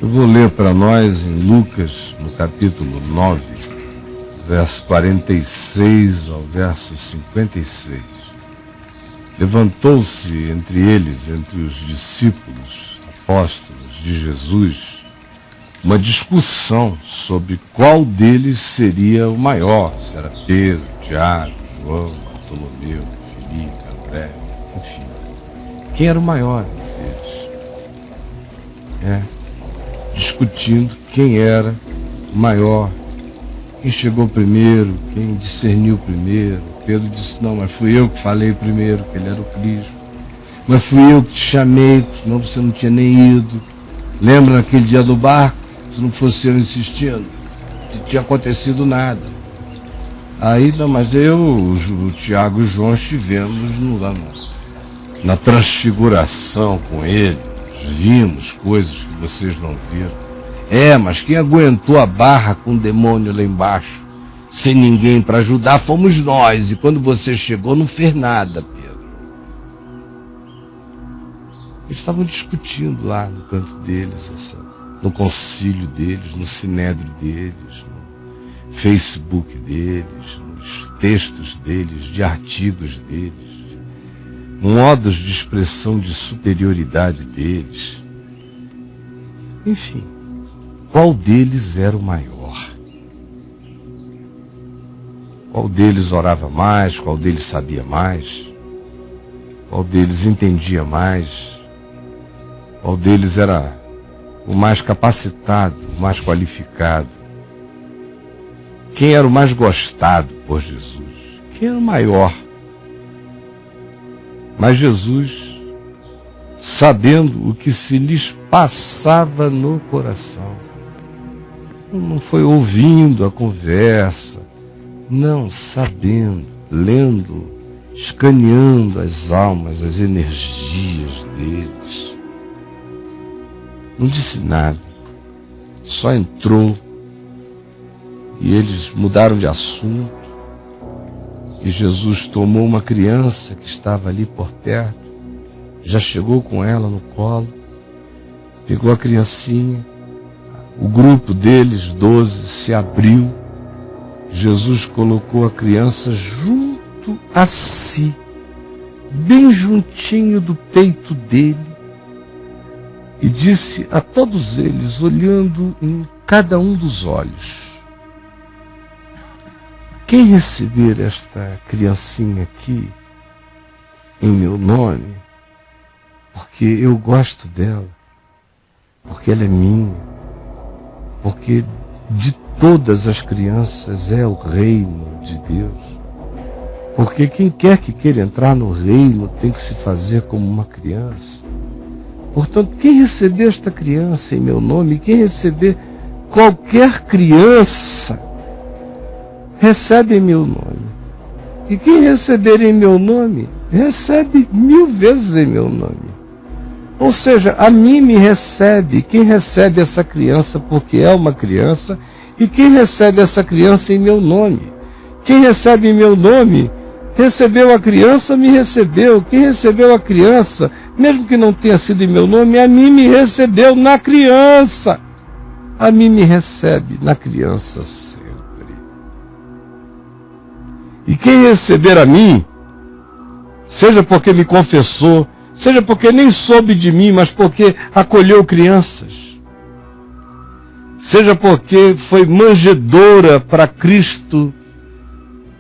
Eu vou ler para nós em Lucas, no capítulo 9, verso 46 ao verso 56. Levantou-se entre eles, entre os discípulos, apóstolos de Jesus, uma discussão sobre qual deles seria o maior, se era Pedro, Tiago, João, Bartolomeu, Filipe, André, enfim. Quem era o maior deles? Discutindo quem era o maior, quem chegou primeiro, quem discerniu primeiro. Pedro disse: não, mas fui eu que falei primeiro que ele era o Cristo, mas fui eu que te chamei, senão você não tinha nem ido. Lembra naquele dia do barco? Se não fosse eu insistindo, não tinha acontecido nada. Aí, não, mas eu, o Tiago e o João estivemos na transfiguração com ele, vimos coisas que vocês não viram. Mas quem aguentou a barra com o demônio lá embaixo, sem ninguém para ajudar, fomos nós. E quando você chegou, não fez nada, Pedro. Eles estavam discutindo lá no canto deles, no concílio deles, no sinédrio deles, no Facebook deles, nos textos deles, de artigos deles, modos de expressão de superioridade deles. Enfim, qual deles era o maior? Qual deles orava mais? Qual deles sabia mais? Qual deles entendia mais? Qual deles era o mais capacitado, o mais qualificado? Quem era o mais gostado por Jesus? Quem era o maior? Mas Jesus, sabendo o que se lhes passava no coração, não foi ouvindo a conversa, não, sabendo, lendo, escaneando as almas, as energias deles. Não disse nada, só entrou e eles mudaram de assunto. E Jesus tomou uma criança que estava ali por perto, já chegou com ela no colo, pegou a criancinha, o grupo deles, 12, se abriu. Jesus colocou a criança junto a si, bem juntinho do peito dele, e disse a todos eles, olhando em cada um dos olhos: quem receber esta criancinha aqui em meu nome, porque eu gosto dela, porque ela é minha, porque de todas as crianças é o reino de Deus, porque quem quer que queira entrar no reino tem que se fazer como uma criança. Portanto, quem receber esta criança em meu nome, quem receber qualquer criança, recebe em meu nome. E quem receber em meu nome, recebe 1000 vezes em meu nome. Ou seja, a mim me recebe quem recebe essa criança porque é uma criança, e quem recebe essa criança em meu nome. Quem recebe em meu nome, recebeu a criança, me recebeu. Quem recebeu a criança, mesmo que não tenha sido em meu nome, a mim me recebeu na criança. A mim me recebe na criança sempre. E quem receber a mim, seja porque me confessou, seja porque nem soube de mim, mas porque acolheu crianças, seja porque foi manjedoura para Cristo,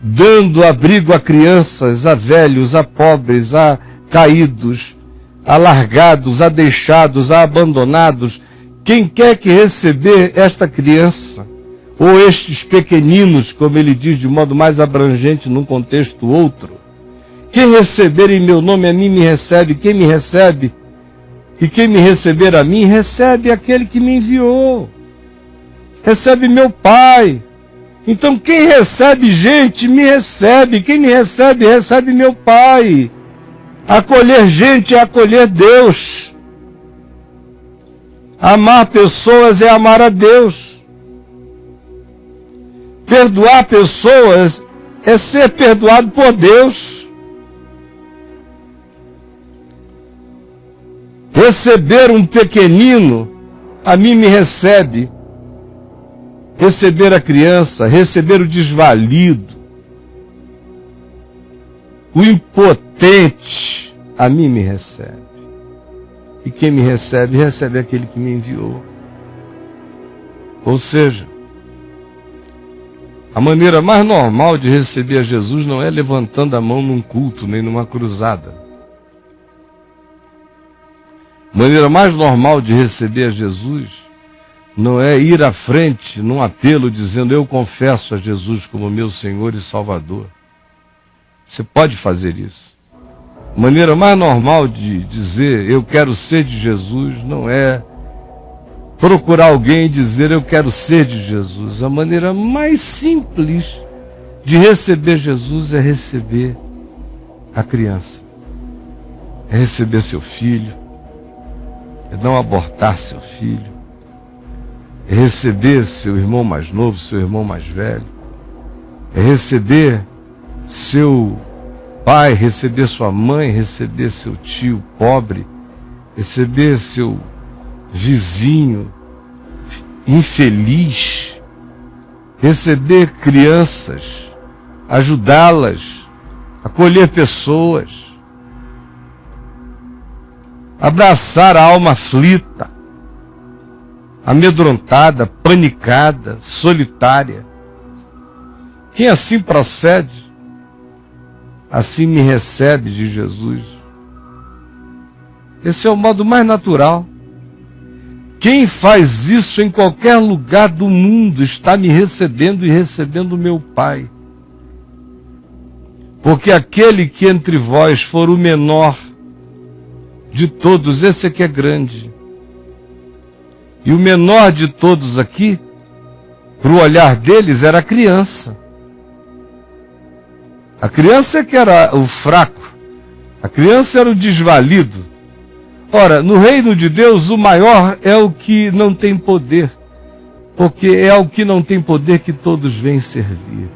dando abrigo a crianças, a velhos, a pobres, a caídos, a largados, a deixados, a abandonados. Quem quer que receber esta criança, ou estes pequeninos, como ele diz de modo mais abrangente num contexto outro, quem receber em meu nome a mim me recebe. Quem me recebe e quem me receber a mim, recebe aquele que me enviou, recebe meu Pai. Então quem recebe gente, me recebe. Quem me recebe, recebe meu Pai. Acolher gente é acolher Deus. Amar pessoas é amar a Deus. Perdoar pessoas é ser perdoado por Deus. Receber um pequenino, A mim me recebe. Receber a criança, receber o desvalido, o impotente, a mim me recebe. E quem me recebe, recebe aquele que me enviou. Ou seja, a maneira mais normal de receber a Jesus não é levantando a mão num culto, nem numa cruzada. A maneira mais normal de receber a Jesus não é ir à frente num apelo dizendo eu confesso a Jesus como meu Senhor e Salvador. Você pode fazer isso. A maneira mais normal de dizer eu quero ser de Jesus não é procurar alguém e dizer eu quero ser de Jesus. A maneira mais simples de receber Jesus é receber a criança. É receber seu filho. É não abortar seu filho. É receber seu irmão mais novo, seu irmão mais velho. É receber seu pai, receber sua mãe, receber seu tio pobre, receber seu vizinho infeliz, receber crianças, ajudá-las, acolher pessoas, abraçar a alma aflita, amedrontada, panicada, solitária. Quem assim procede, assim me recebe de Jesus. Esse é o modo mais natural. Quem faz isso em qualquer lugar do mundo está me recebendo e recebendo meu Pai. Porque aquele que entre vós for o menor de todos, esse é que é grande. E o menor de todos aqui, para o olhar deles, era a criança. A criança é que era o fraco. A criança era o desvalido. Ora, no reino de Deus, o maior é o que não tem poder. Porque é ao que não tem poder que todos vêm servir.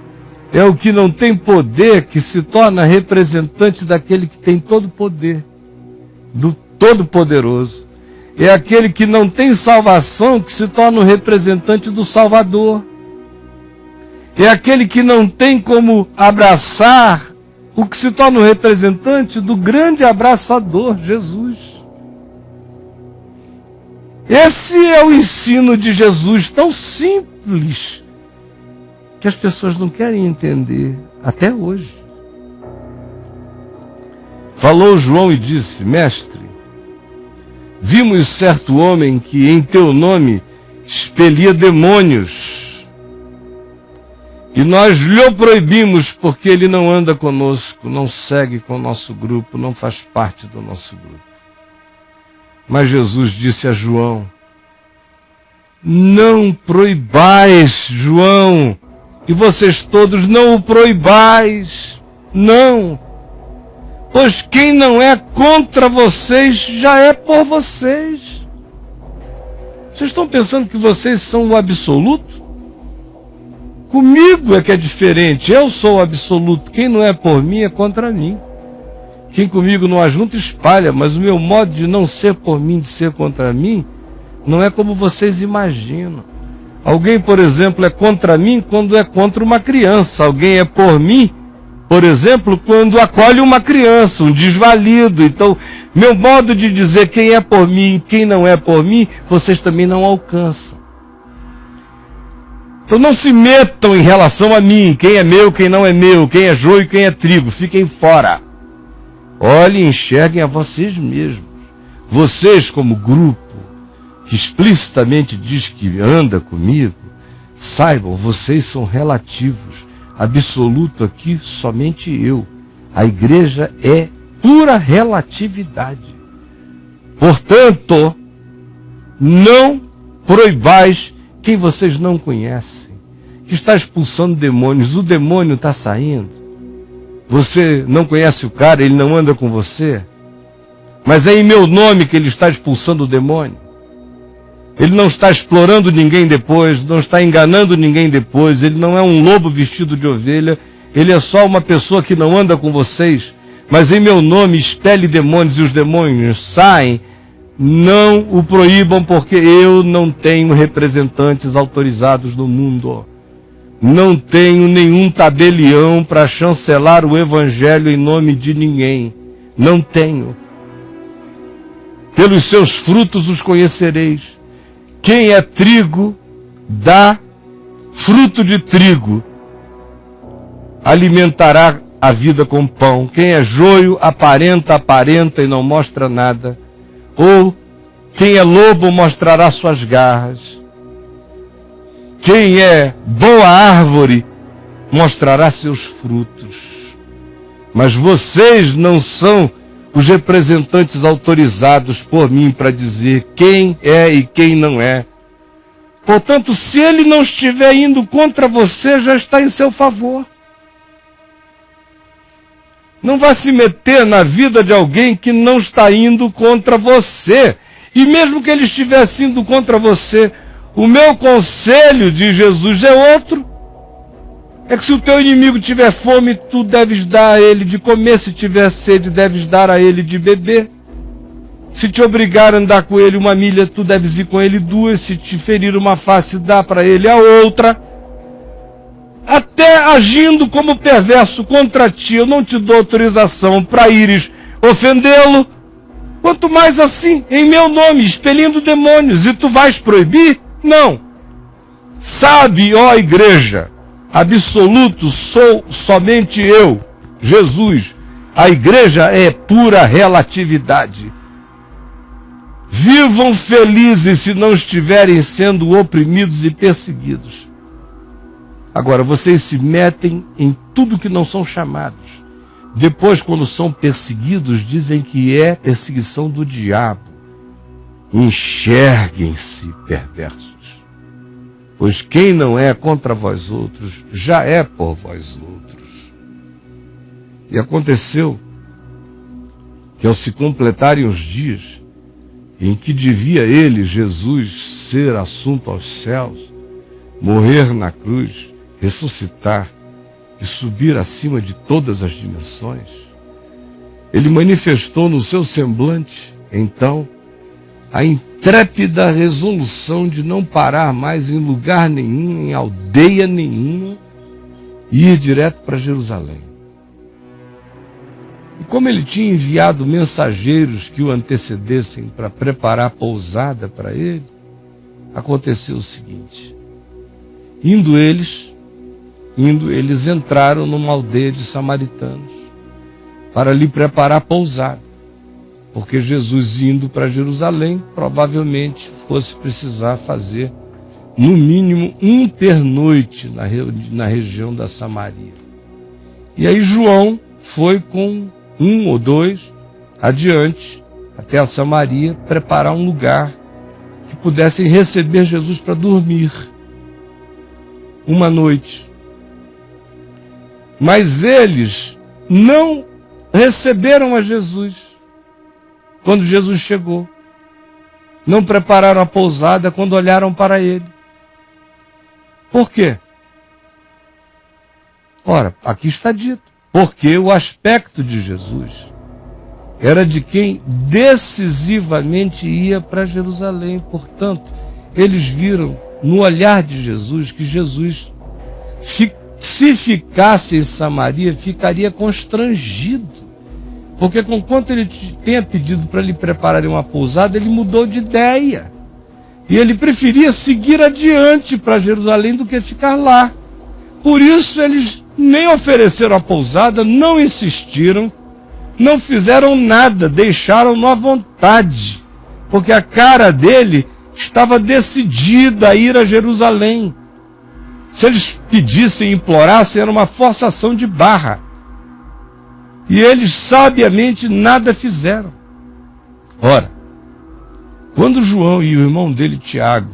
É o que não tem poder que se torna representante daquele que tem todo poder. Do Todo-Poderoso. É aquele que não tem salvação que se torna o representante do Salvador. É aquele que não tem como abraçar o que se torna o representante do grande abraçador, Jesus. Esse é o ensino de Jesus, tão simples, que as pessoas não querem entender, até hoje. Falou João e disse, mestre, vimos certo homem que em teu nome expelia demônios, e nós lhe proibimos porque ele não anda conosco, não segue com o nosso grupo, não faz parte do nosso grupo. Mas Jesus disse a João, não proibais, João, e vocês todos não o proibais, não. Pois quem não é contra vocês, já é por vocês. Vocês estão pensando que vocês são o absoluto? Comigo é que é diferente, eu sou o absoluto. Quem não é por mim é contra mim. Quem comigo não ajunta, espalha, mas o meu modo de não ser por mim, de ser contra mim, não é como vocês imaginam. Alguém, por exemplo, é contra mim quando é contra uma criança. Alguém é por mim, por exemplo, quando acolhe uma criança, um desvalido. Então, meu modo de dizer quem é por mim e quem não é por mim, vocês também não alcançam. Então não se metam em relação a mim, quem é meu, quem não é meu, quem é joio e quem é trigo, fiquem fora. Olhem e enxerguem a vocês mesmos. Vocês, como grupo, que explicitamente diz que anda comigo, saibam, vocês são relativos. Absoluto aqui, somente eu. A igreja é pura relatividade. Portanto, não proibais quem vocês não conhecem, que está expulsando demônios. O demônio está saindo. Você não conhece o cara, ele não anda com você, mas é em meu nome que ele está expulsando o demônio. Ele não está explorando ninguém depois, não está enganando ninguém depois, ele não é um lobo vestido de ovelha, ele é só uma pessoa que não anda com vocês, mas em meu nome expele demônios e os demônios saem não o proíbam, porque eu não tenho representantes autorizados no mundo. Não tenho nenhum tabelião para chancelar o evangelho em nome de ninguém. Não tenho. Pelos seus frutos os conhecereis. Quem é trigo, dá fruto de trigo. Alimentará a vida com pão. Quem é joio, aparenta e não mostra nada. Ou quem é lobo mostrará suas garras. Quem é boa árvore mostrará seus frutos. Mas vocês não são os representantes autorizados por mim para dizer quem é e quem não é. Portanto, se ele não estiver indo contra você, já está em seu favor. Não vá se meter na vida de alguém que não está indo contra você. E mesmo que ele estivesse indo contra você, o meu conselho de Jesus é outro. É que se o teu inimigo tiver fome, tu deves dar a ele de comer. Se tiver sede, deves dar a ele de beber. Se te obrigar a andar com ele 1 milha, tu deves ir com ele 2. Se te ferir uma face, dá para ele a outra. Até agindo como perverso contra ti, eu não te dou autorização para ires ofendê-lo. Quanto mais assim, em meu nome, expelindo demônios, e tu vais proibir? Não. Sabe, ó igreja, absoluto sou somente eu, Jesus. A igreja é pura relatividade. Vivam felizes se não estiverem sendo oprimidos e perseguidos. Agora, vocês se metem em tudo que não são chamados. Depois, quando são perseguidos, dizem que é perseguição do diabo. Enxerguem-se perversos. Pois quem não é contra vós outros, já é por vós outros. E aconteceu que ao se completarem os dias em que devia ele, Jesus, ser assunto aos céus, morrer na cruz, ressuscitar e subir acima de todas as dimensões, ele manifestou no seu semblante, então, a intrépida resolução de não parar mais em lugar nenhum, em aldeia nenhuma, e ir direto para Jerusalém. E como ele tinha enviado mensageiros que o antecedessem para preparar a pousada para ele, aconteceu o seguinte: Indo eles entraram numa aldeia de samaritanos para lhe preparar a pousada, porque Jesus, indo para Jerusalém, provavelmente fosse precisar fazer no mínimo um pernoite na região da Samaria. E aí João foi com 1 ou 2 adiante até a Samaria preparar um lugar que pudessem receber Jesus para dormir uma noite. Mas eles não receberam a Jesus quando Jesus chegou. Não prepararam a pousada quando olharam para ele. Por quê? Ora, aqui está dito. Porque o aspecto de Jesus era de quem decisivamente ia para Jerusalém. Portanto, eles viram no olhar de Jesus que Jesus, se ficasse em Samaria, ficaria constrangido. Porque conquanto ele tenha pedido para lhe prepararem uma pousada, ele mudou de ideia. E ele preferia seguir adiante para Jerusalém do que ficar lá. Por isso eles nem ofereceram a pousada, não insistiram, não fizeram nada, deixaram-no à vontade. Porque a cara dele estava decidida a ir a Jerusalém. Se eles pedissem e implorassem, era uma forçação de barra. E eles sabiamente nada fizeram. Ora, quando João e o irmão dele, Tiago,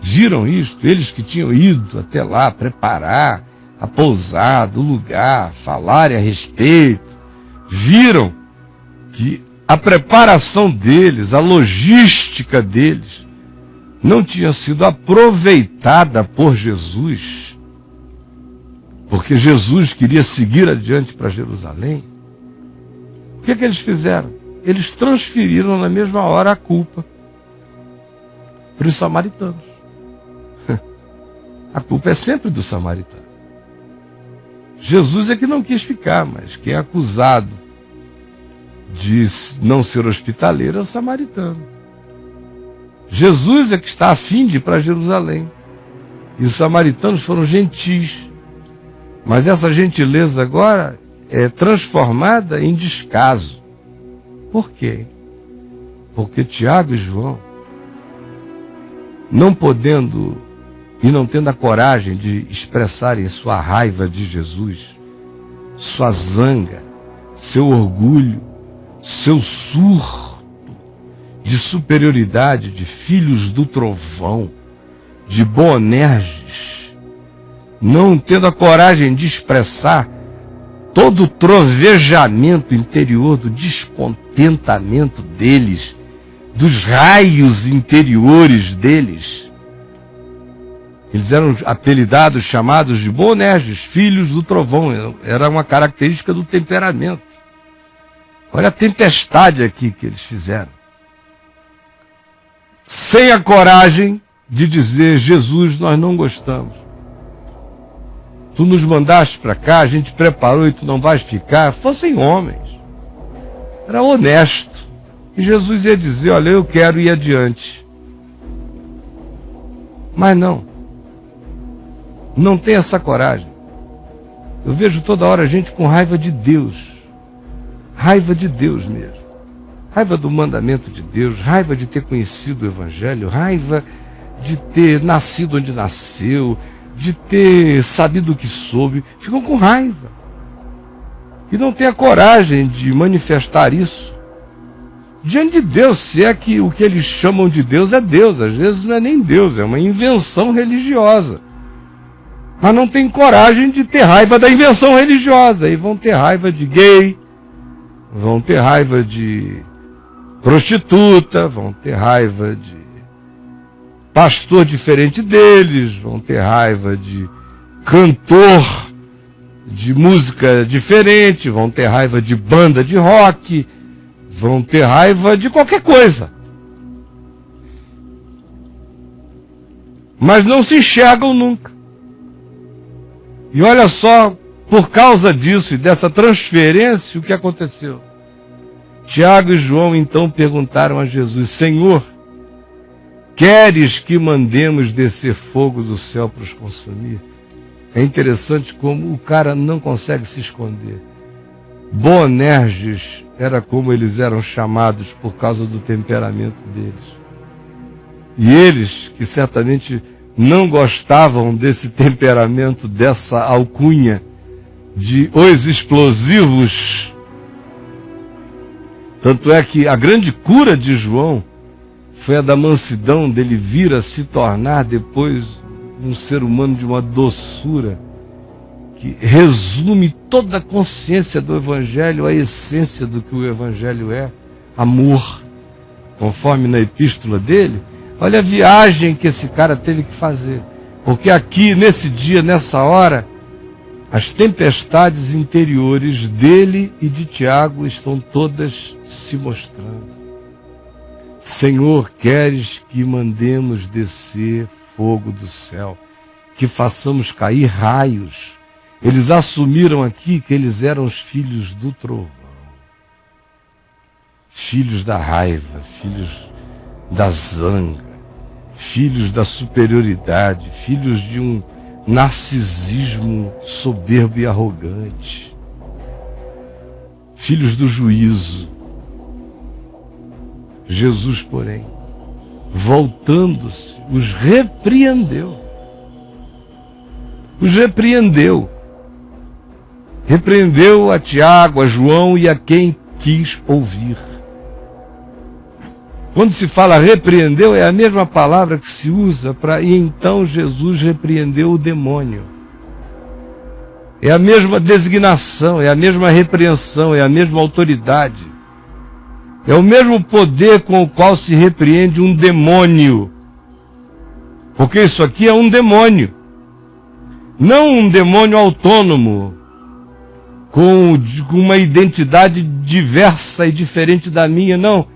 viram isto, eles que tinham ido até lá preparar a pousada, o lugar, falarem a respeito, viram que a preparação deles, a logística deles, não tinha sido aproveitada por Jesus, porque Jesus queria seguir adiante para Jerusalém. O que eles fizeram? eles transferiram na mesma hora a culpa para os samaritanos. A culpa é sempre do samaritano. Jesus é que não quis ficar, mas quem é acusado de não ser hospitaleiro é o samaritano. Jesus é que está a fim de ir para Jerusalém. E os samaritanos foram gentis. Mas essa gentileza agora é transformada em descaso. Por quê? Porque Tiago e João, não podendo e não tendo a coragem de expressarem sua raiva de Jesus, sua zanga, seu orgulho, seu surto de superioridade, de filhos do trovão, de Boanerges, não tendo a coragem de expressar todo o trovejamento interior do descontentamento deles, dos raios interiores deles. Eles eram apelidados, chamados de Boanerges, filhos do trovão. Era uma característica do temperamento. Olha a tempestade aqui que eles fizeram. Sem a coragem de dizer: Jesus, nós não gostamos. Tu nos mandaste para cá, a gente preparou e tu não vais ficar. Fossem homens. Era honesto. E Jesus ia dizer: olha, eu quero ir adiante. Mas não. Não tem essa coragem. Eu vejo toda hora gente com raiva de Deus. Raiva de Deus mesmo. Raiva do mandamento de Deus, raiva de ter conhecido o Evangelho, raiva de ter nascido onde nasceu, de ter sabido o que soube. Ficam com raiva. E não tem a coragem de manifestar isso diante de Deus, se é que o que eles chamam de Deus é Deus. Às vezes não é nem Deus, é uma invenção religiosa. Mas não tem coragem de ter raiva da invenção religiosa. E vão ter raiva de gay, vão ter raiva de prostituta, vão ter raiva de pastor diferente deles, vão ter raiva de cantor de música diferente, vão ter raiva de banda de rock, vão ter raiva de qualquer coisa. Mas não se enxergam nunca. E olha só, por causa disso e dessa transferência, o que aconteceu? Tiago e João então perguntaram a Jesus: Senhor, queres que mandemos descer fogo do céu para os consumir? É interessante como o cara não consegue se esconder. Boanerges era como eles eram chamados por causa do temperamento deles. E eles, que certamente não gostavam desse temperamento, dessa alcunha de os explosivos. Tanto é que a grande cura de João foi a da mansidão dele vir a se tornar depois um ser humano de uma doçura que resume toda a consciência do Evangelho, a essência do que o Evangelho é: amor. Conforme na epístola dele, olha a viagem que esse cara teve que fazer. Porque aqui, nesse dia, nessa hora, as tempestades interiores dele e de Tiago estão todas se mostrando. Senhor, queres que mandemos descer fogo do céu, que façamos cair raios. Eles assumiram aqui que eles eram os filhos do trovão, filhos da raiva, filhos da zanga, filhos da superioridade, filhos de um narcisismo soberbo e arrogante, filhos do juízo. Jesus, porém, voltando-se, os repreendeu. Os repreendeu. Repreendeu a Tiago, a João e a quem quis ouvir. Quando se fala repreendeu, é a mesma palavra que se usa para e então Jesus repreendeu o demônio. É a mesma designação, é a mesma repreensão, é a mesma autoridade. É o mesmo poder com o qual se repreende um demônio. Porque isso aqui é um demônio. Não um demônio autônomo, com uma identidade diversa e diferente da minha, não.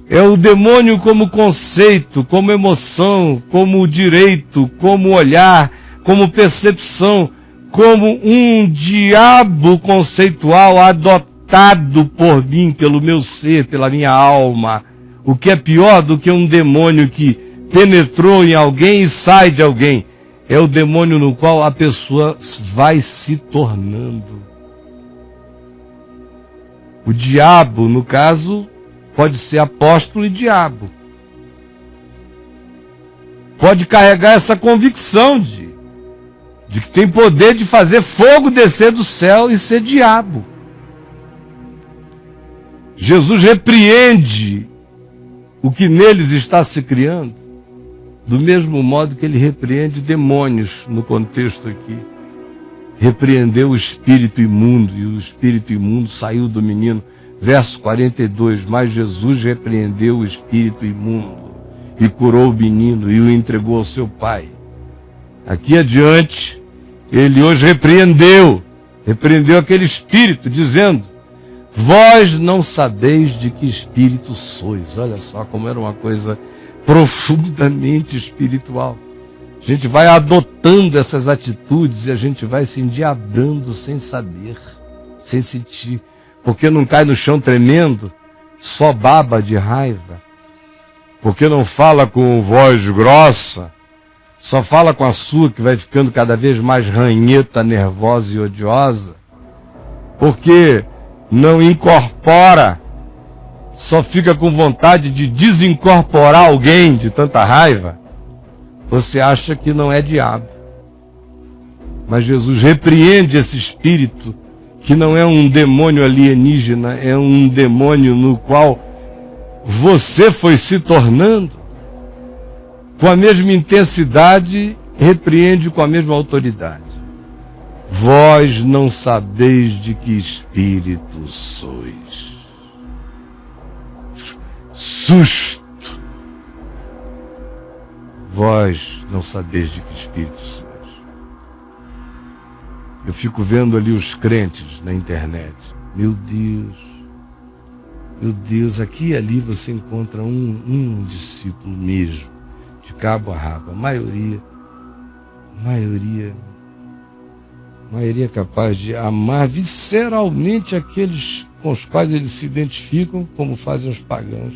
É o demônio como conceito, como emoção, como direito, como olhar, como percepção, como um diabo conceitual adotado por mim, pelo meu ser, pela minha alma. O que é pior do que um demônio que penetrou em alguém e sai de alguém. É o demônio no qual a pessoa vai se tornando. O diabo, no caso, pode ser apóstolo e diabo. Pode carregar essa convicção de que tem poder de fazer fogo descer do céu e ser diabo. Jesus repreende o que neles está se criando, do mesmo modo que ele repreende demônios no contexto aqui. Repreendeu o espírito imundo, e o espírito imundo saiu do menino. Verso 42, mas Jesus repreendeu o espírito imundo e curou o menino e o entregou ao seu pai. Aqui adiante, ele hoje repreendeu aquele espírito, dizendo: vós não sabeis de que espírito sois. Olha só como era uma coisa profundamente espiritual. A gente vai adotando essas atitudes e a gente vai se endiabrando sem saber, sem sentir. Porque não cai no chão tremendo, só baba de raiva. Porque não fala com voz grossa, só fala com a sua, que vai ficando cada vez mais ranheta, nervosa e odiosa. Porque não incorpora, só fica com vontade de desincorporar alguém de tanta raiva. Você acha que não é diabo. Mas Jesus repreende esse espírito, que não é um demônio alienígena, é um demônio no qual você foi se tornando. Com a mesma intensidade, repreende com a mesma autoridade. Vós não sabeis de que espírito sois. Susto! Vós não sabeis de que espírito sois. Eu fico vendo ali os crentes na internet. Meu Deus, aqui e ali você encontra um discípulo mesmo, de cabo a rabo. A maioria é capaz de amar visceralmente aqueles com os quais eles se identificam, como fazem os pagãos,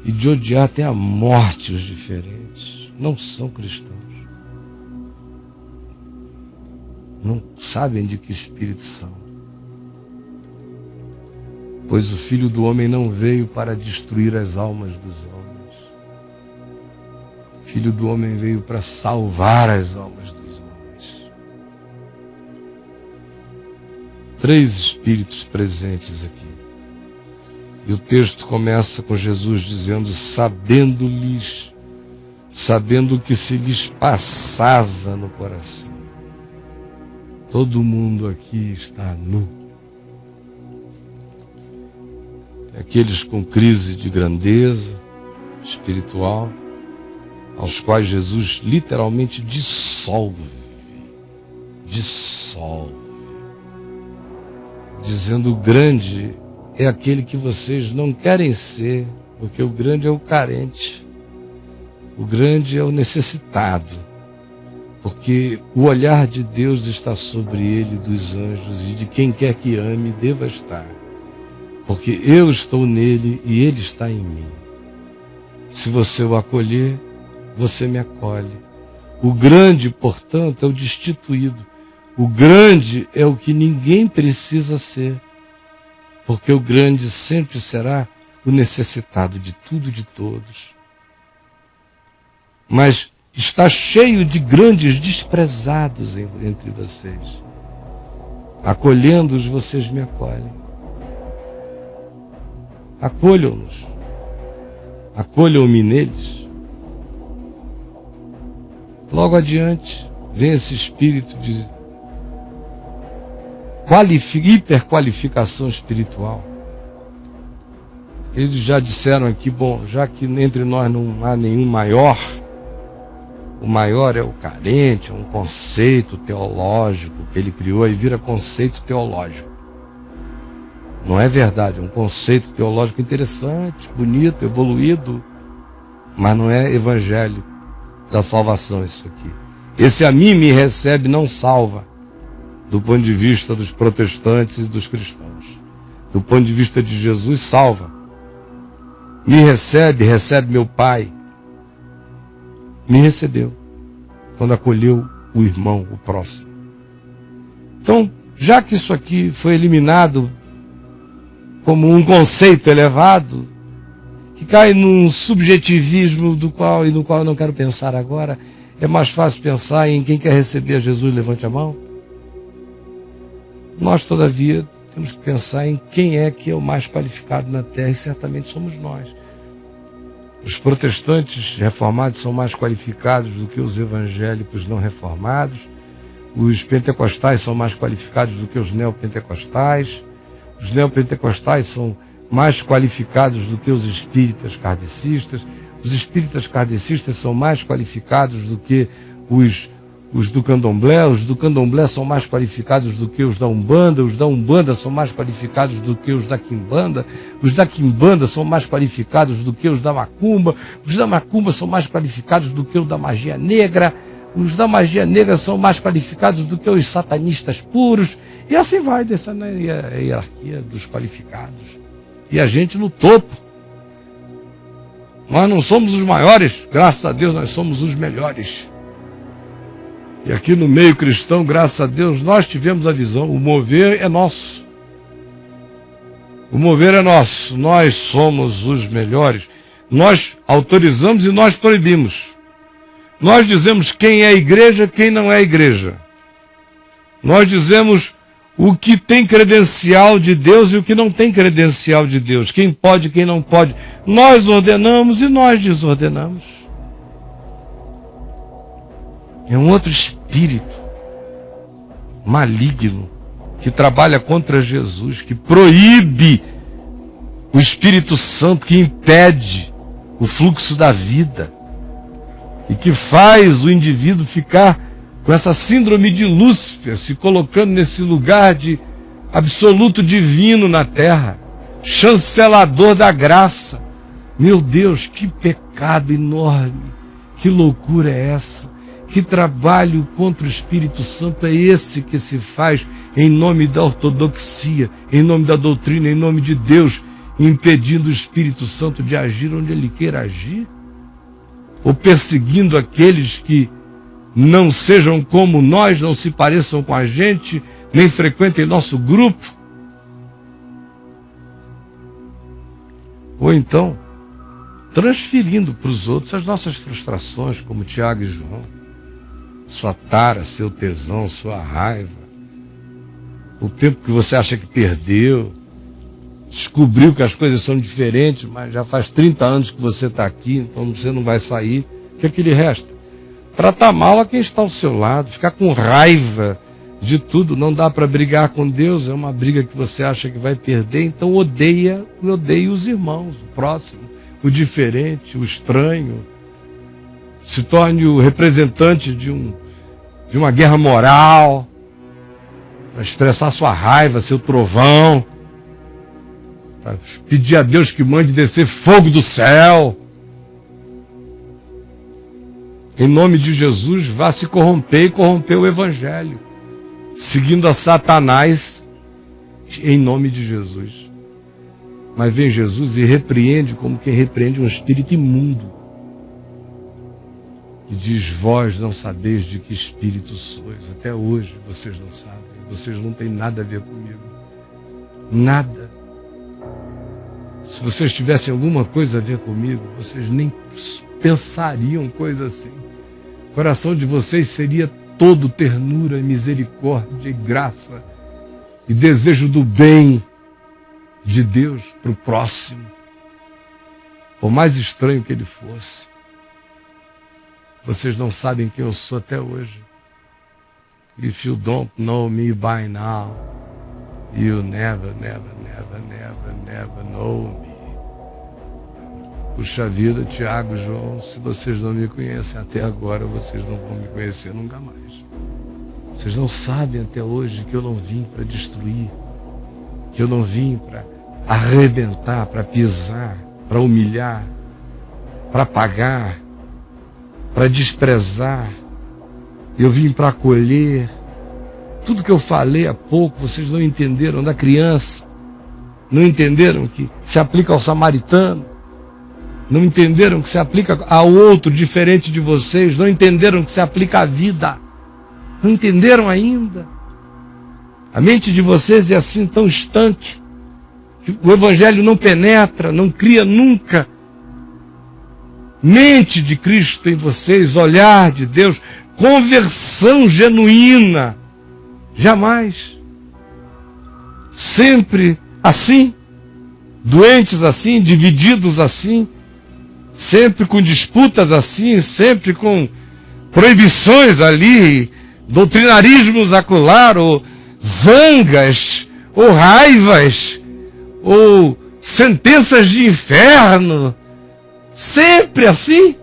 e de odiar até a morte os diferentes. Não são cristãos. Não sabem de que espírito são. Pois o Filho do Homem não veio para destruir as almas dos homens. O Filho do Homem veio para salvar as almas dos homens. 3 espíritos presentes aqui. E o texto começa com Jesus dizendo: sabendo o que se lhes passava no coração. Todo mundo aqui está nu. Aqueles com crise de grandeza espiritual, aos quais Jesus literalmente dissolve, dizendo: o grande é aquele que vocês não querem ser, porque o grande é o carente, o grande é o necessitado, porque o olhar de Deus está sobre ele, dos anjos, e de quem quer que ame deva estar, porque eu estou nele e ele está em mim. Se você o acolher, você me acolhe. O grande, portanto, é o destituído. O grande é o que ninguém precisa ser, porque o grande sempre será o necessitado de tudo e de todos. Mas está cheio de grandes desprezados entre vocês. Acolhendo-os, vocês me acolhem. Acolham-nos. Acolham-me neles. Logo adiante, vem esse espírito de hiperqualificação espiritual. Eles já disseram aqui, bom, já que entre nós não há nenhum maior, o maior é o carente, é um conceito teológico que ele criou, aí vira conceito teológico. Não é verdade, é um conceito teológico interessante, bonito, evoluído, mas não é evangelho da salvação isso aqui. Esse a mim me recebe não salva, do ponto de vista dos protestantes e dos cristãos. Do ponto de vista de Jesus, salva. Me recebe, recebe meu Pai. Me recebeu quando acolheu o irmão, o próximo. Então, já que isso aqui foi eliminado como um conceito elevado, que cai num subjetivismo no qual eu não quero pensar agora, é mais fácil pensar em quem quer receber a Jesus, levante a mão. Nós, todavia, temos que pensar em quem é que é o mais qualificado na terra, e certamente somos nós. Os protestantes reformados são mais qualificados do que os evangélicos não reformados. Os pentecostais são mais qualificados do que os neopentecostais. Os neopentecostais são mais qualificados do que os espíritas kardecistas. Os espíritas kardecistas são mais qualificados do que os do candomblé. Os do candomblé são mais qualificados do que os da Umbanda. Os da Umbanda são mais qualificados do que os da Quimbanda. Os da Quimbanda são mais qualificados do que os da Macumba. Os da Macumba são mais qualificados do que os da magia negra. Os da magia negra são mais qualificados do que os satanistas puros. E assim vai, descendo a hierarquia dos qualificados. E a gente no topo. Nós não somos os maiores, graças a Deus nós somos os melhores. E aqui no meio cristão, graças a Deus, nós tivemos a visão, o mover é nosso. O mover é nosso, nós somos os melhores. Nós autorizamos e nós proibimos. Nós dizemos quem é igreja, quem não é igreja. Nós dizemos o que tem credencial de Deus e o que não tem credencial de Deus. Quem pode, quem não pode. Nós ordenamos e nós desordenamos. É um outro espírito maligno que trabalha contra Jesus, que proíbe o Espírito Santo, que impede o fluxo da vida e que faz o indivíduo ficar com essa síndrome de Lúcifer, se colocando nesse lugar de absoluto divino na terra, chancelador da graça. Meu Deus, que pecado enorme, que loucura é essa? Que trabalho contra o Espírito Santo é esse que se faz em nome da ortodoxia, em nome da doutrina, em nome de Deus, impedindo o Espírito Santo de agir onde ele queira agir? Ou perseguindo aqueles que não sejam como nós, não se pareçam com a gente, nem frequentem nosso grupo? Ou então, transferindo para os outros as nossas frustrações, como Tiago e João, sua tara, seu tesão, sua raiva, o tempo que você acha que perdeu, descobriu que as coisas são diferentes, mas já faz 30 anos que você está aqui, então você não vai sair. O que é que lhe resta? Tratar mal a quem está ao seu lado, ficar com raiva de tudo. Não dá para brigar com Deus, é uma briga que você acha que vai perder, então odeie os irmãos, o próximo, o diferente, o estranho. Se torne o representante de uma guerra moral, para expressar sua raiva, seu trovão, para pedir a Deus que mande descer fogo do céu. Em nome de Jesus, vá se corromper e corromper o Evangelho, seguindo a Satanás, em nome de Jesus. Mas vem Jesus e repreende como quem repreende um espírito imundo. E diz, vós não sabeis de que espírito sois. Até hoje vocês não sabem. Vocês não têm nada a ver comigo. Nada. Se vocês tivessem alguma coisa a ver comigo, vocês nem pensariam coisa assim. O coração de vocês seria todo ternura, misericórdia e graça e desejo do bem de Deus para o próximo, por mais estranho que ele fosse. Vocês não sabem quem eu sou até hoje. If you don't know me by now, you never know me. Puxa vida, Tiago, João, se vocês não me conhecem até agora, vocês não vão me conhecer nunca mais. Vocês não sabem até hoje que eu não vim para destruir, que eu não vim para arrebentar, para pisar, para humilhar, para pagar, para desprezar. Eu vim para acolher. Tudo que eu falei há pouco, vocês não entenderam da criança, não entenderam que se aplica ao samaritano, não entenderam que se aplica ao outro diferente de vocês, não entenderam que se aplica à vida, não entenderam ainda. A mente de vocês é assim tão estanque, que o Evangelho não penetra, não cria nunca mente de Cristo em vocês, olhar de Deus, conversão genuína. Jamais. Sempre assim, doentes assim, divididos assim, sempre com disputas assim, sempre com proibições ali, doutrinarismos acolá, ou zangas, ou raivas, ou sentenças de inferno, sempre assim.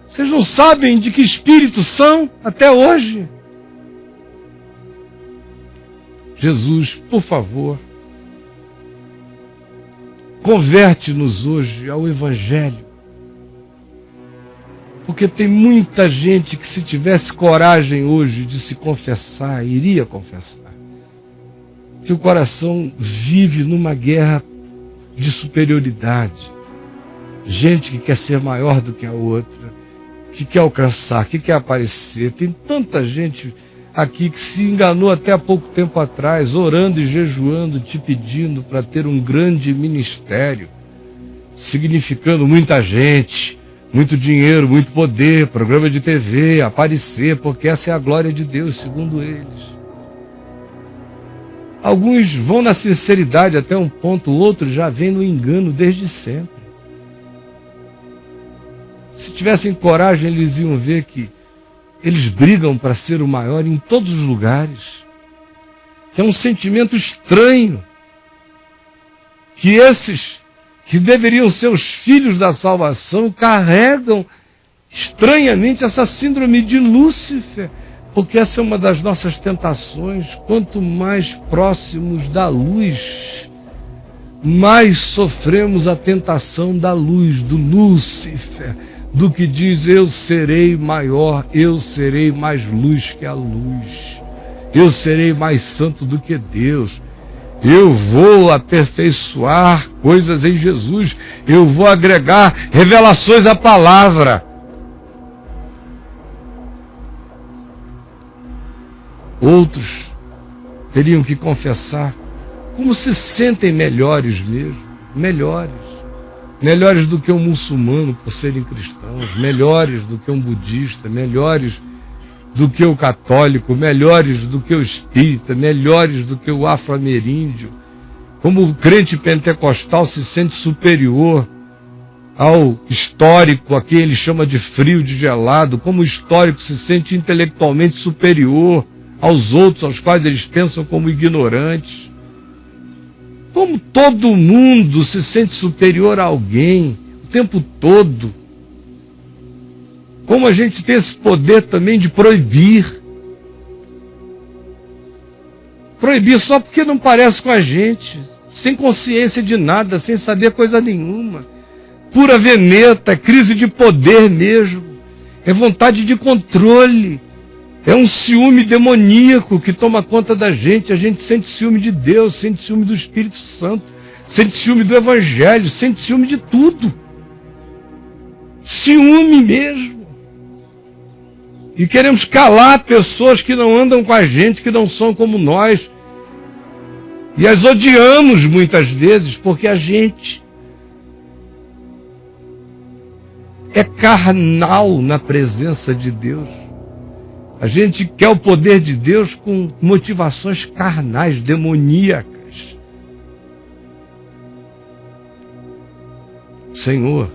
Vocês não sabem de que espírito são até hoje. Jesus, por favor, converte-nos hoje ao Evangelho. Porque tem muita gente que, se tivesse coragem hoje de se confessar, iria confessar. Que o coração vive numa guerra de superioridade. Gente que quer ser maior do que a outra, que quer alcançar, que quer aparecer. Tem tanta gente aqui que se enganou até há pouco tempo atrás, orando e jejuando, te pedindo para ter um grande ministério, significando muita gente, muito dinheiro, muito poder, programa de TV, aparecer, porque essa é a glória de Deus, segundo eles. Alguns vão na sinceridade até um ponto, outros já vêm no engano desde sempre. Se tivessem coragem, eles iam ver que eles brigam para ser o maior em todos os lugares. Que é um sentimento estranho. Que esses que deveriam ser os filhos da salvação carregam estranhamente essa síndrome de Lúcifer. Porque essa é uma das nossas tentações. Quanto mais próximos da luz, mais sofremos a tentação da luz, do Lúcifer, do que diz: eu serei maior, eu serei mais luz que a luz, eu serei mais santo do que Deus, eu vou aperfeiçoar coisas em Jesus, eu vou agregar revelações à palavra. Outros teriam que confessar como se sentem melhores mesmo, melhores do que um muçulmano por serem cristãos, melhores do que um budista, melhores do que o católico, melhores do que o espírita, melhores do que o afro-ameríndio. Como o crente pentecostal se sente superior ao histórico, a quem ele chama de frio, de gelado, como o histórico se sente intelectualmente superior aos outros, aos quais eles pensam como ignorantes. Como todo mundo se sente superior a alguém o tempo todo. Como a gente tem esse poder também de proibir. Proibir só porque não parece com a gente, sem consciência de nada, sem saber coisa nenhuma. Pura veneta, crise de poder mesmo. É vontade de controle. É um ciúme demoníaco que toma conta da gente. A gente sente ciúme de Deus, sente ciúme do Espírito Santo, sente ciúme do Evangelho, sente ciúme de tudo. Ciúme mesmo. E queremos calar pessoas que não andam com a gente, que não são como nós. E as odiamos muitas vezes porque a gente é carnal na presença de Deus. A gente quer o poder de Deus com motivações carnais, demoníacas. Senhor,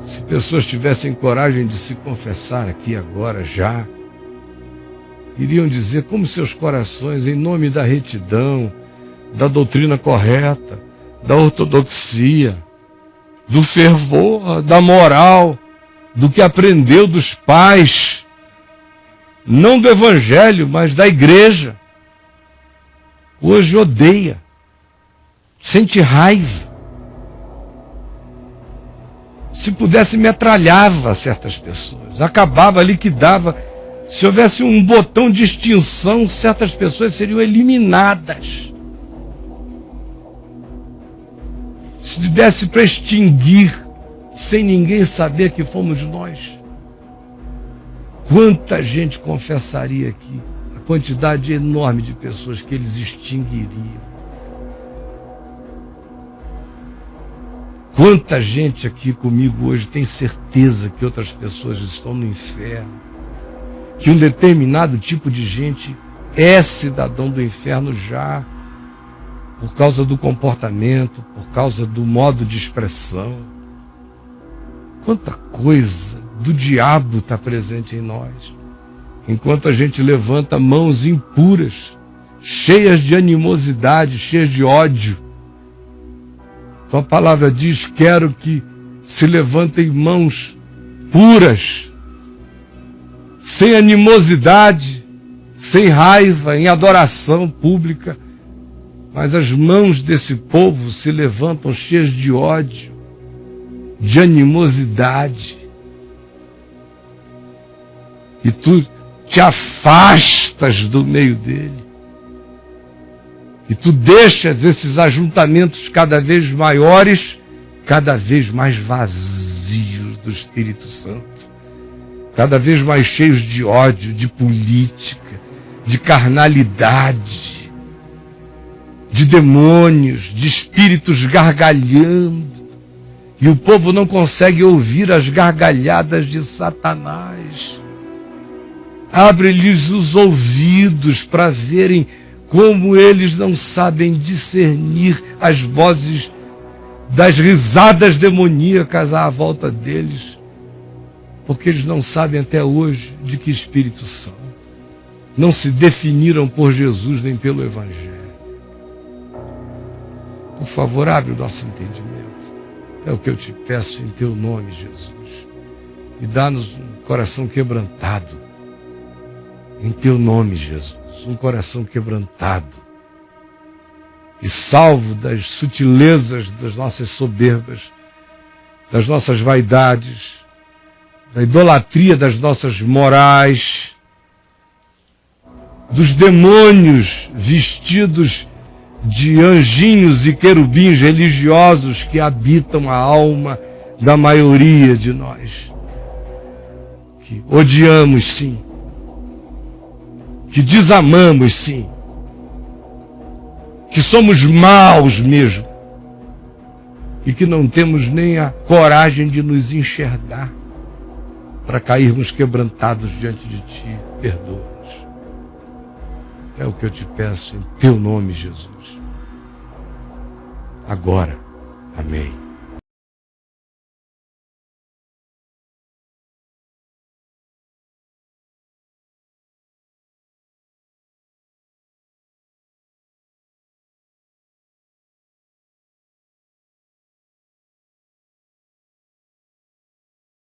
se pessoas tivessem coragem de se confessar aqui agora, já, iriam dizer como seus corações, em nome da retidão, da doutrina correta, da ortodoxia, do fervor, da moral, do que aprendeu dos pais, não do Evangelho, mas da igreja. hoje odeia, sente raiva. Se pudesse, metralhava certas pessoas, acabava, liquidava. Se houvesse um botão de extinção, certas pessoas seriam eliminadas. Se desse para extinguir, sem ninguém saber que fomos nós, quanta gente confessaria aqui, a quantidade enorme de pessoas que eles extinguiriam. Quanta gente aqui comigo hoje tem certeza que outras pessoas estão no inferno, que um determinado tipo de gente é cidadão do inferno já, por causa do comportamento, por causa do modo de expressão. Quanta coisa do diabo está presente em nós, enquanto a gente levanta mãos impuras, cheias de animosidade, cheias de ódio. Então a palavra diz: quero que se levantem mãos puras, sem animosidade, sem raiva, em adoração pública. Mas as mãos desse povo se levantam cheias de ódio, de animosidade. E tu te afastas do meio dele. E tu deixas esses ajuntamentos cada vez maiores, cada vez mais vazios do Espírito Santo, cada vez mais cheios de ódio, de política, de carnalidade, de demônios, de espíritos gargalhando. E o povo não consegue ouvir as gargalhadas de Satanás. Abre-lhes os ouvidos para verem como eles não sabem discernir as vozes das risadas demoníacas à volta deles, porque eles não sabem até hoje de que espírito são. Não se definiram por Jesus nem pelo Evangelho. Por favor, abre o nosso entendimento. É o que eu te peço em teu nome, Jesus. E dá-nos um coração quebrantado. Em teu nome, Jesus. Um coração quebrantado e salvo das sutilezas das nossas soberbas, das nossas vaidades, da idolatria das nossas morais, dos demônios vestidos de anjinhos e querubins religiosos que habitam a alma da maioria de nós, que odiamos sim, que desamamos sim, que somos maus mesmo e que não temos nem a coragem de nos enxergar para cairmos quebrantados diante de Ti. Perdoa-nos. É o que eu te peço em Teu nome, Jesus. Agora. Amém.